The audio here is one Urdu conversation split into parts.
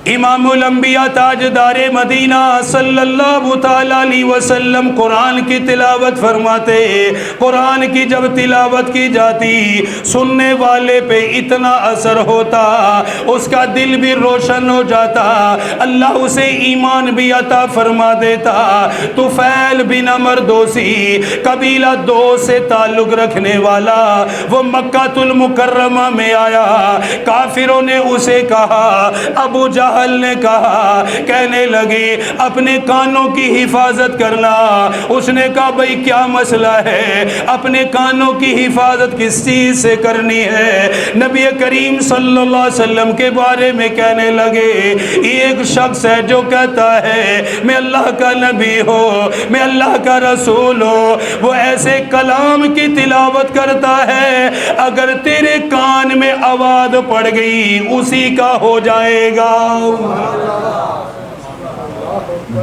امام الانبیاء تاجدار مدینہ صلی اللہ تعالیٰ علیہ وسلم قرآن کی تلاوت فرماتے. قرآن کی جب تلاوت کی جاتی سننے والے پہ اتنا اثر ہوتا، اس کا دل بھی روشن ہو جاتا، اللہ اسے ایمان بھی عطا فرما دیتا. طفیل بن عمر دوسی قبیلہ دوس سے تعلق رکھنے والا، وہ مکہ المکرمہ میں آیا. کافروں نے اسے کہا، ابو جہل نے کہا، کہنے لگے اپنے کانوں کی حفاظت کرنا. اس نے کہا بھئی کیا مسئلہ ہے، اپنے کانوں کی حفاظت کس چیز سے کرنی ہے؟ نبی کریم صلی اللہ علیہ وسلم کے بارے میں کہنے لگے، ایک شخص ہے جو کہتا ہے میں اللہ کا نبی ہوں، میں اللہ کا رسول ہوں، وہ ایسے کلام کی تلاوت کرتا ہے اگر تیرے کان میں آواز پڑ گئی اسی کا ہو جائے گا.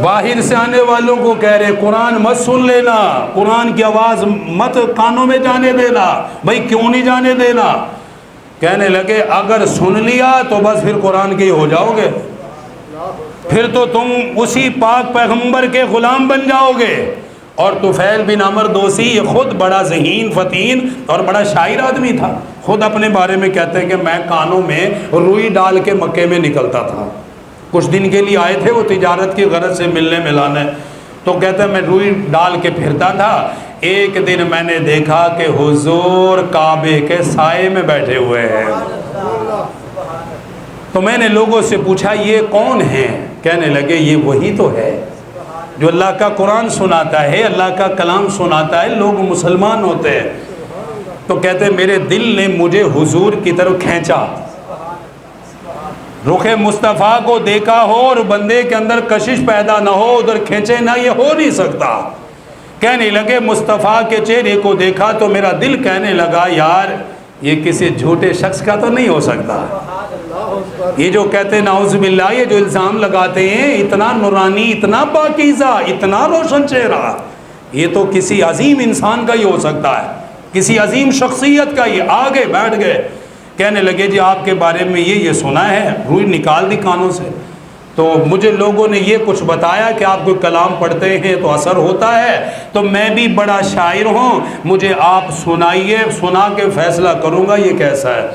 باہر سے آنے والوں کو کہہ رہے قرآن مت سن لینا، قرآن کی آواز مت کانوں میں جانے دینا. بھئی کیوں نہیں جانے دینا؟ کہنے لگے اگر سن لیا تو بس پھر قرآن کے ہو جاؤ گے، پھر تو تم اسی پاک پیغمبر کے غلام بن جاؤ گے. اور طفیل بن عمر دوسی یہ خود بڑا ذہین فتین اور بڑا شاعر آدمی تھا. خود اپنے بارے میں کہتے ہیں کہ میں کانوں میں روئی ڈال کے مکے میں نکلتا تھا. کچھ دن کے لیے آئے تھے وہ تجارت کی غرض سے ملنے ملانے، تو کہتے ہیں میں روئی ڈال کے پھرتا تھا. ایک دن میں نے دیکھا کہ حضور کعبے کے سائے میں بیٹھے ہوئے ہیں. تو میں نے لوگوں سے پوچھا یہ کون ہیں؟ کہنے لگے یہ وہی تو ہے جو اللہ کا قرآن سناتا ہے، اللہ کا کلام سناتا ہے، لوگ مسلمان ہوتے ہیں. تو کہتے ہیں میرے دل نے مجھے حضور کی طرف کھینچا. رخ مصطفیٰ کو دیکھا ہو اور بندے کے اندر کشش پیدا نہ ہو، ادھر کھینچے نہ، یہ ہو نہیں سکتا. کہنے لگے مصطفیٰ کے چہرے کو دیکھا تو میرا دل کہنے لگا یار یہ کسی جھوٹے شخص کا تو نہیں ہو سکتا. یہ جو کہتے ہیں نعوذ باللہ، یہ جو الزام لگاتے ہیں اتنا نورانی، اتنا پاکیزہ، اتنا روشن چہرہ، یہ تو کسی عظیم انسان کا ہی ہو سکتا ہے، کسی عظیم شخصیت کا ہی. آگے بیٹھ گئے. کہنے لگے جی آپ کے بارے میں یہ سنا ہے. روئی نکال دی کانوں سے. تو مجھے لوگوں نے یہ کچھ بتایا کہ آپ کوئی کلام پڑھتے ہیں تو اثر ہوتا ہے، تو میں بھی بڑا شاعر ہوں، مجھے آپ سنائیے، سنا کے فیصلہ کروں گا یہ کیسا ہے.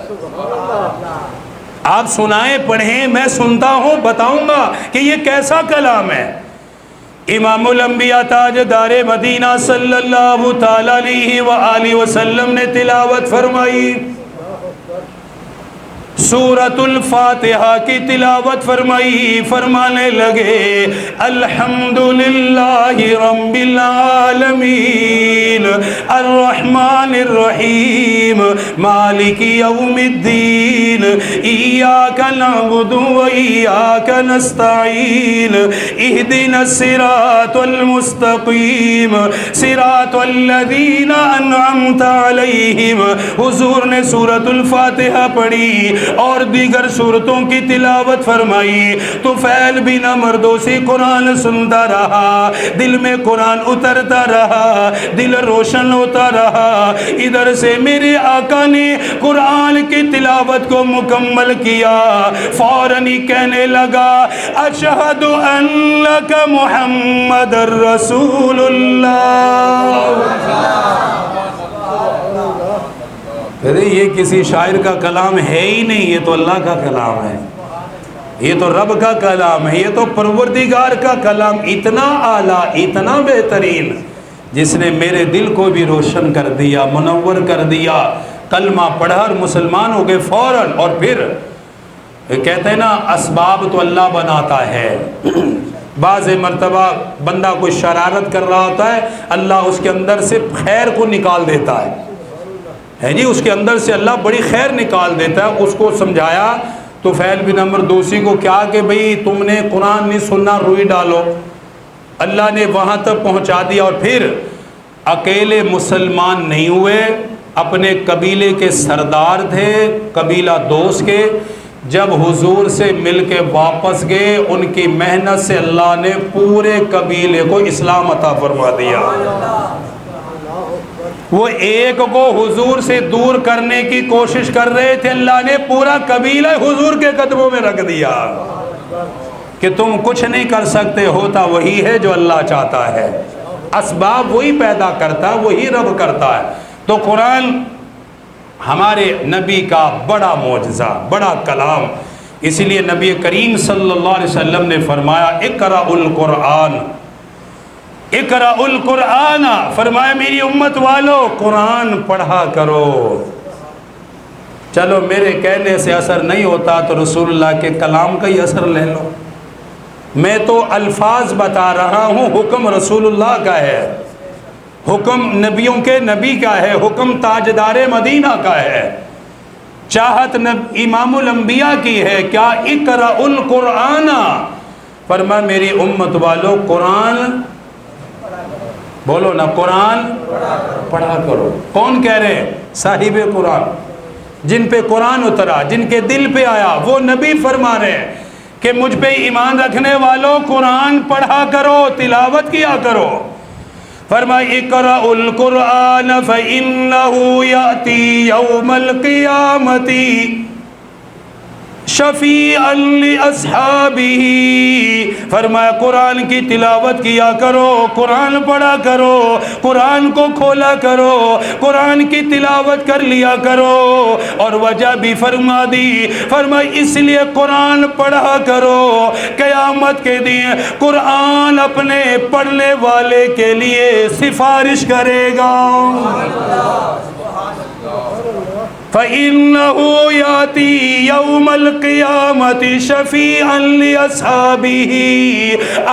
آپ سنائیں، پڑھیں، میں سنتا ہوں، بتاؤں گا کہ یہ کیسا کلام ہے. امام الانبیاء تاجدار مدینہ صلی اللہ تعالیٰ علیہ وآلہ وسلم نے تلاوت فرمائی. سورۃ الفاتحہ کی تلاوت فرمائی. فرمانے لگے الحمدللہ رب العالمین الرحمن الرحیم مالک یوم الدین ایاک نعبد و ایاک نستعین اہدنا الصراط المستقیم صراط الذین انعمت علیہم. حضور نے سورۃ الفاتحہ پڑھی اور دیگر سورتوں کی تلاوت فرمائی. طفیل بن عمر دوسی قرآن سنتا رہا، دل میں قرآن اترتا رہا، دل روشن ہوتا رہا. ادھر سے میرے آقا نے قرآن کی تلاوت کو مکمل کیا. فوراً ہی کہنے لگا اشہد انک محمد رسول اللہ. یہ کسی شاعر کا کلام ہے ہی نہیں، یہ تو اللہ کا کلام ہے، یہ تو رب کا کلام ہے، یہ تو پروردگار کا کلام. اتنا اعلیٰ، اتنا بہترین، جس نے میرے دل کو بھی روشن کر دیا، منور کر دیا. کلمہ پڑھا اور مسلمان ہو گئے فوراً. اور پھر کہتے ہیں نا اسباب تو اللہ بناتا ہے. بعض مرتبہ بندہ کوئی شرارت کر رہا ہوتا ہے، اللہ اس کے اندر سے خیر کو نکال دیتا ہے جی، اس کے اندر سے اللہ بڑی خیر نکال دیتا ہے. اس کو سمجھایا طفیل بن عمر دوسی کو کیا کہ بھئی تم نے قرآن نہیں سننا، روئی ڈالو. اللہ نے وہاں تک پہنچا دیا. اور پھر اکیلے مسلمان نہیں ہوئے، اپنے قبیلے کے سردار تھے، قبیلہ دوس کے. جب حضور سے مل کے واپس گئے، ان کی محنت سے اللہ نے پورے قبیلے کو اسلام عطا فرما دیا. وہ ایک کو حضور سے دور کرنے کی کوشش کر رہے تھے، اللہ نے پورا قبیلہ حضور کے قدموں میں رکھ دیا. کہ تم کچھ نہیں کر سکتے، ہوتا وہی ہے جو اللہ چاہتا ہے، اسباب وہی پیدا کرتا ہے، وہی رب کرتا ہے۔ تو قرآن ہمارے نبی کا بڑا معجزہ، بڑا کلام، اسی لیے نبی کریم صلی اللہ علیہ وسلم نے فرمایا اقرأ القرآن، اقرأ القرآن، فرمایا میری امت والو قرآن پڑھا کرو۔ چلو میرے کہنے سے اثر نہیں ہوتا تو رسول اللہ کے کلام کا ہی اثر لے لو، میں تو الفاظ بتا رہا ہوں، حکم رسول اللہ کا ہے، حکم نبیوں کے نبی کا ہے، حکم تاجدار مدینہ کا ہے، چاہت امام الانبیاء کی ہے، کیا اقرأ القرآن، فرمایا میری امت والو قرآن بولو نا، قرآن پڑھا کرو۔ کون کہہ رہے ہیں؟ صاحب قرآن، جن پہ قرآن اترا، جن کے دل پہ آیا، وہ نبی فرما رہے ہیں کہ مجھ پہ ایمان رکھنے والوں قرآن پڑھا کرو، تلاوت کیا کرو۔ فرمایا اقرأ القرآن فإنه يأتي يوم القيامة شفیعا لأصحابہ، فرمایا قرآن کی تلاوت کیا کرو، قرآن پڑھا کرو، قرآن کو کھولا کرو، قرآن کی تلاوت کر لیا کرو، اور وجہ بھی فرما دی، فرمایا اس لیے قرآن پڑھا کرو، قیامت کے دن قرآن اپنے پڑھنے والے کے لیے سفارش کرے گا۔ فَإِنَّهُ يَأْتِي يَوْمَ الْقِيَامَةِ شَفِيعًا لِأَصْحَابِهِ،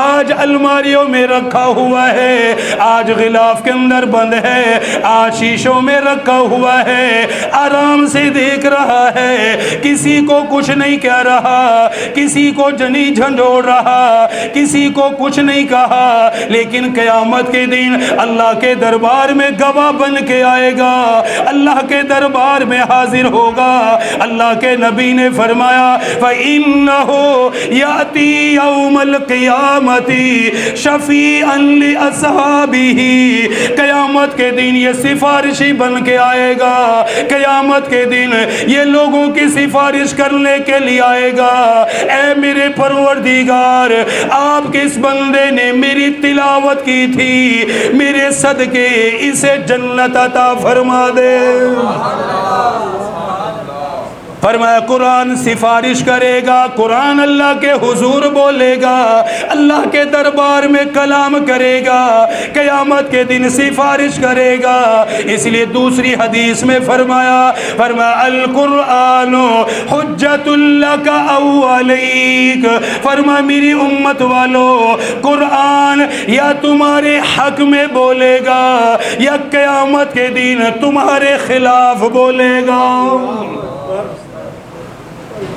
آج الماریوں میں رکھا ہوا ہے، آج غلاف کے اندر بند ہے، آج شیشوں میں رکھا ہوا ہے، آرام سے دیکھ رہا ہے، کسی کو کچھ نہیں کہہ رہا، کسی کو جنی جھنجھوڑ رہا، کسی کو کچھ نہیں کہا، لیکن قیامت کے دن اللہ کے دربار میں گواہ بن کے آئے گا، اللہ کے دربار میں حاضر ہوگا۔ اللہ کے نبی نے فرمایا فَإِنَّهُ يَأْتِي يَوْمَ الْقِيَامَةِ شَفِيعًا لِأَصْحَابِهِ، قیامت کے دن یہ سفارشی بن کے آئے گا، قیامت کے دن یہ لوگوں کی سفارش کرنے کے لیے آئے گا، اے میرے پروردگار آپ کس بندے نے میری تلاوت کی تھی، میرے صدقے اسے جنت عطا فرما دے۔ فرمایا قرآن سفارش کرے گا، قرآن اللہ کے حضور بولے گا، اللہ کے دربار میں کلام کرے گا، قیامت کے دن سفارش کرے گا۔ اس لیے دوسری حدیث میں فرمایا القرآن حجت لک او علیک، فرمایا میری امت والو قرآن یا تمہارے حق میں بولے گا یا قیامت کے دن تمہارے خلاف بولے گا۔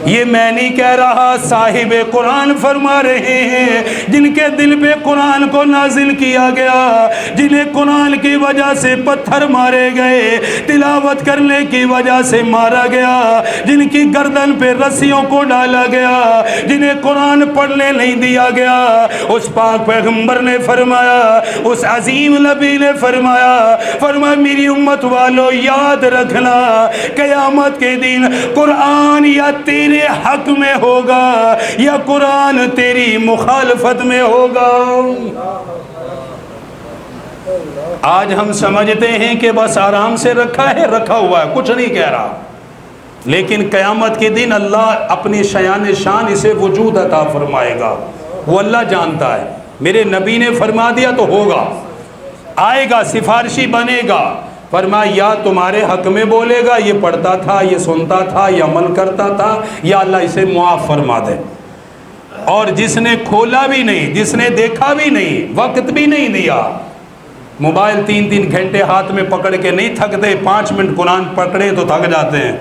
یہ میں نہیں کہہ رہا، صاحب قرآن فرما رہے ہیں، جن کے دل پہ قرآن کو نازل کیا گیا، جنہیں قرآن کی وجہ سے پتھر مارے گئے، تلاوت کرنے کی وجہ سے مارا گیا، جن کی گردن پہ رسیوں کو ڈالا گیا، جنہیں قرآن پڑھنے نہیں دیا گیا، اس پاک پیغمبر نے فرمایا، اس عظیم نبی نے فرمایا میری امت والو یاد رکھنا، قیامت کے دن قرآن یا تیرے حق میں ہوگا یا قرآن تیری مخالفت میں ہوگا۔ آج ہم سمجھتے ہیں کہ بس آرام سے رکھا ہوا ہے، کچھ نہیں کہہ رہا، لیکن قیامت کے دن اللہ اپنی شان اسے وجود عطا فرمائے گا، وہ اللہ جانتا ہے، میرے نبی نے فرما دیا تو ہوگا، آئے گا، سفارشی بنے گا، فرمایا یا تمہارے حق میں بولے گا، یہ پڑھتا تھا، یہ سنتا تھا، یہ عمل کرتا تھا، یا اللہ اسے معاف فرما دے، اور جس نے کھولا بھی نہیں، جس نے دیکھا بھی نہیں، وقت بھی نہیں دیا، موبائل 3 گھنٹے ہاتھ میں پکڑ کے نہیں تھکتے، 5 منٹ قرآن پکڑے تو تھک جاتے ہیں،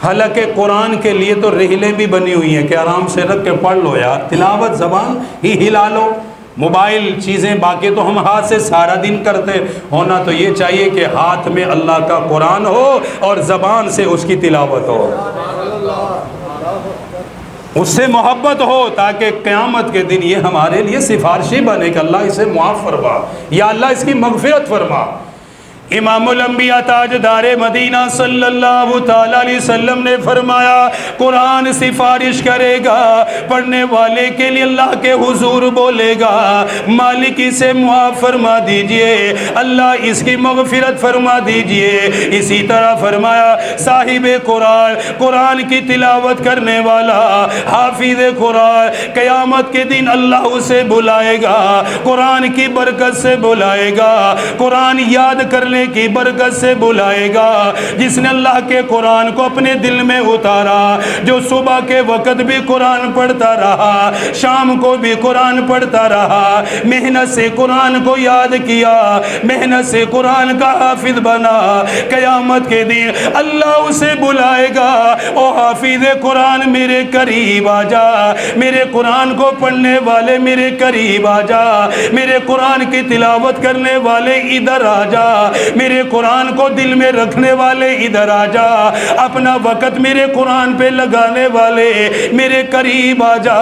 حالانکہ قرآن کے لیے تو رحلیں بھی بنی ہوئی ہیں کہ آرام سے رکھ کے پڑھ لو یار، تلاوت زبان ہی ہلا لو، موبائل چیزیں باقی تو ہم ہاتھ سے سارا دن کرتے، ہونا تو یہ چاہیے کہ ہاتھ میں اللہ کا قرآن ہو اور زبان سے اس کی تلاوت ہو، اس سے محبت ہو، تاکہ قیامت کے دن یہ ہمارے لیے سفارشی بنے کہ اللہ اسے معاف فرما، یا اللہ اس کی مغفرت فرما۔ امام الانبیاء تاجدار مدینہ صلی اللہ تعالیٰ علیہ وسلم نے فرمایا قرآن سفارش کرے گا پڑھنے والے کے لیے اللہ کے حضور بولے گا مالک اسے معاف فرما دیجئے، اللہ اس کی مغفرت فرما دیجئے۔ اسی طرح فرمایا صاحب قرآن، قرآن کی تلاوت کرنے والا حافظ قرآن قیامت کے دن اللہ اسے بلائے گا، قرآن کی برکت سے بلائے گا، قرآن یاد کرنے کی برکت سے بلائے گا۔ جس نے اللہ کے قرآن کو اپنے دل میں اتارا، جو صبح کے وقت بھی قرآن پڑھتا رہا، شام کو بھی قرآن پڑھتا رہا، محنت سے قرآن کو یاد کیا، محنت سے قرآن کا حافظ بنا، قیامت کے دن اللہ اسے بلائے گا، او حافظ قرآن میرے قریب آ جا، میرے قرآن کو پڑھنے والے میرے قریب آ جا، میرے قرآن کی تلاوت کرنے والے ادھر آ جا، میرے قرآن کو دل میں رکھنے والے ادھر آ جا، اپنا وقت میرے قرآن پہ لگانے والے میرے قریب آ جا۔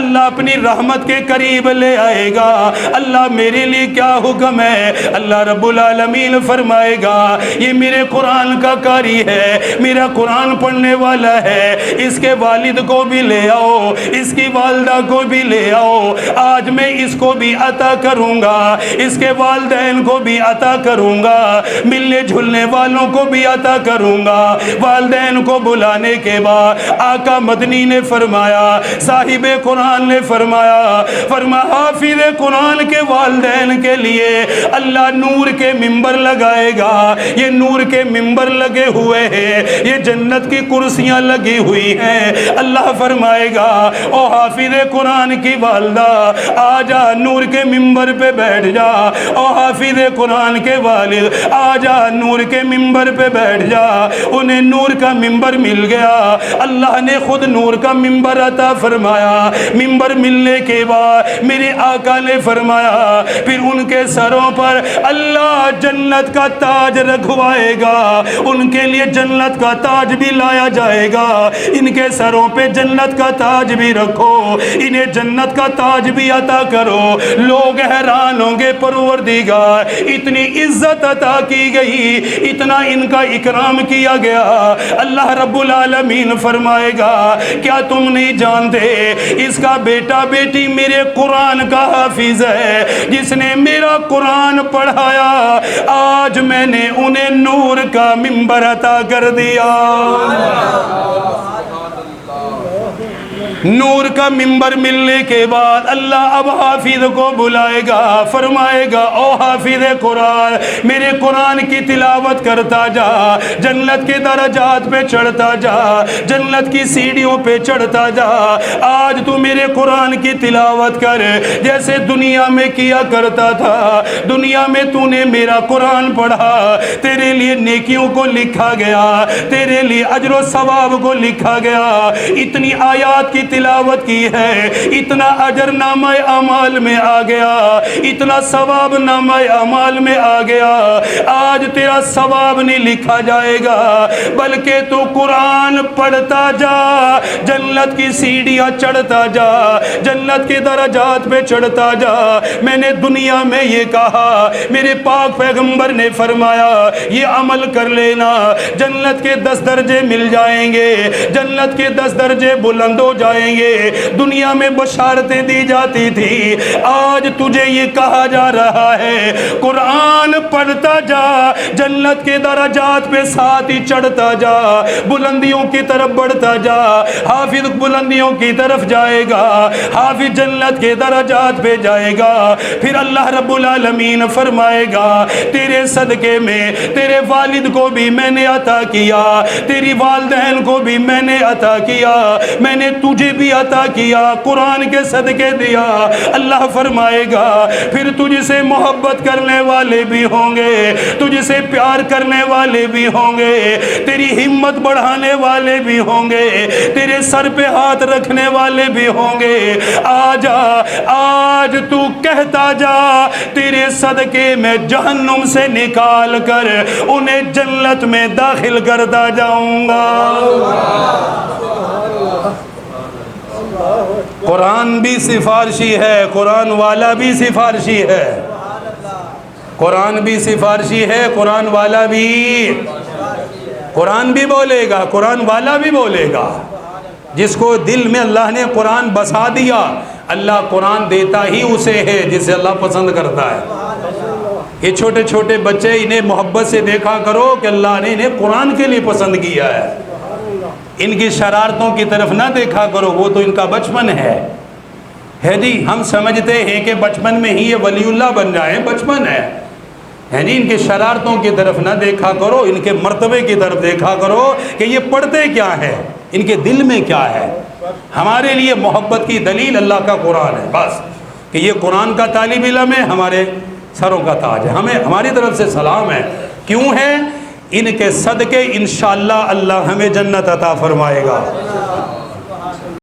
اللہ اپنی رحمت کے قریب لے آئے گا۔ اللہ میرے لیے کیا حکم ہے؟ اللہ رب العالمین فرمائے گا یہ میرے قرآن کا قاری ہے، میرا قرآن پڑھنے والا ہے، اس کے والد کو بھی لے آؤ، اس کی والدہ کو بھی لے آؤ، آج میں اس کو بھی عطا کروں گا، اس کے والدین کو بھی عطا کروں گا، ملنے جھلنے والوں کو بھی عطا کروں گا۔ والدین کو بلانے کے بعد آقا مدنی نے فرمایا، صاحب قرآن نے فرمایا حافظ قرآن کے والدین کے لیے اللہ نور کے ممبر لگائے گا۔ یہ نور کے ممبر لگے ہوئے ہیں، یہ جنت کی کرسیاں لگی ہوئی ہیں۔ اللہ فرمائے گا او حافظ قرآن کی والدہ آ جا نور کے ممبر پہ بیٹھ جا، او حافظ قرآن کے والد آ جا نور کے ممبر پہ بیٹھ جا۔ انہیں نور کا ممبر مل گیا، اللہ نے خود نور کا ممبر عطا فرمایا۔ ممبر ملنے کے بعد میرے آقا نے فرمایا پھر ان کے سروں پر اللہ جنت کا تاج رکھوائے گا، ان کے لیے جنت کا تاج بھی لایا جائے گا، ان کے سروں پہ جنت کا تاج بھی رکھو، انہیں جنت کا تاج بھی عطا کرو۔ لوگ حیران ہوں گے پروردگار اتنی عزت عطا کی گئی، اتنا ان کا اکرام کیا گیا۔ اللہ رب العالمین فرمائے گا کیا تم نہیں جانتے اس کا بیٹا بیٹی میرے قرآن کا حافظ ہے، جس نے میرا قرآن پڑھایا، آج میں نے انہیں نور کا ممبر عطا کر دیا۔ نور کا ممبر ملنے کے بعد اللہ اب حافظ کو بلائے گا، فرمائے گا او حافظ قرآن میرے قرآن کی تلاوت کرتا جا، جنت کے درجات پہ چڑھتا جا، جنت کی سیڑھیوں پہ چڑھتا جا، آج تو میرے قرآن کی تلاوت کر جیسے دنیا میں کیا کرتا تھا۔ دنیا میں تو نے میرا قرآن پڑھا، تیرے لیے نیکیوں کو لکھا گیا، تیرے لیے اجر و ثواب کو لکھا گیا، اتنی آیات کی تلاوت کی ہے، اتنا اجر نامہ اعمال میں آ گیا، اتنا ثواب نامہ اعمال میں آ گیا۔ آج تیرا ثواب نہیں لکھا جائے گا بلکہ تو قرآن پڑھتا جا، جنت کی سیڑھیاں چڑھتا جا، جنت کے درجات پہ چڑھتا جا۔ میں نے دنیا میں یہ کہا، میرے پاک پیغمبر نے فرمایا یہ عمل کر لینا، جنت کے 10 درجے مل جائیں گے، جنت کے 10 درجے بلند ہو جائیں گے۔ دنیا میں بشارتیں دی جاتی تھی، آج تجھے یہ کہا جا رہا ہے قرآن پڑھتا جا، جنت کے درجات پہ ساتھ ہی چڑھتا جا، بلندیوں کی طرف بڑھتا جا۔ حافظ بلندیوں کی طرف جائے گا، حافظ جنت کے درجات پہ جائے گا، پھر اللہ رب العالمین فرمائے گا تیرے صدقے میں تیرے والد کو بھی میں نے عطا کیا، تیری والدین کو بھی میں نے عطا کیا، میں نے تجھے بھی عطا کیا، قرآن کے صدقے دیا۔ اللہ فرمائے گا پھر تجھ سے محبت کرنے والے بھی ہوں گے، تجھ سے پیار کرنے والے بھی ہوں گے، تیری ہمت بڑھانے والے بھی ہوں گے، تیرے سر پہ ہاتھ رکھنے والے بھی ہوں گے۔ آجا آج تو کہتا جا تیرے صدقے میں جہنم سے نکال کر انہیں جنت میں داخل کرتا جاؤں گا۔ قرآن بھی سفارشی ہے، قرآن والا بھی سفارشی ہے۔ قرآن بھی سفارشی ہے، قرآن والا بھی، قرآن بھی بولے گا، قرآن والا بھی بولے گا۔ جس کو دل میں اللہ نے قرآن بسا دیا، اللہ قرآن دیتا ہی اسے ہے جسے اللہ پسند کرتا ہے۔ یہ چھوٹے چھوٹے بچے، انہیں محبت سے دیکھا کرو کہ اللہ نے انہیں قرآن کے لیے پسند کیا ہے۔ ان کی شرارتوں کی طرف نہ دیکھا کرو، وہ تو ان کا بچپن ہے جی۔ ہم سمجھتے ہیں کہ بچپن میں ہی یہ ولی اللہ بن جائیں، بچپن ہے جی۔ ان کی شرارتوں کی طرف نہ دیکھا کرو، ان کے مرتبے کی طرف دیکھا کرو کہ یہ پڑھتے کیا ہے، ان کے دل میں کیا ہے۔ ہمارے لیے محبت کی دلیل اللہ کا قرآن ہے، بس کہ یہ قرآن کا طالب علم ہے، ہمارے سروں کا تاج ہے، ہمیں ہماری طرف سے سلام ہے۔ کیوں ہے؟ ان کے صدقے انشاءاللہ اللہ ہمیں جنت عطا فرمائے گا۔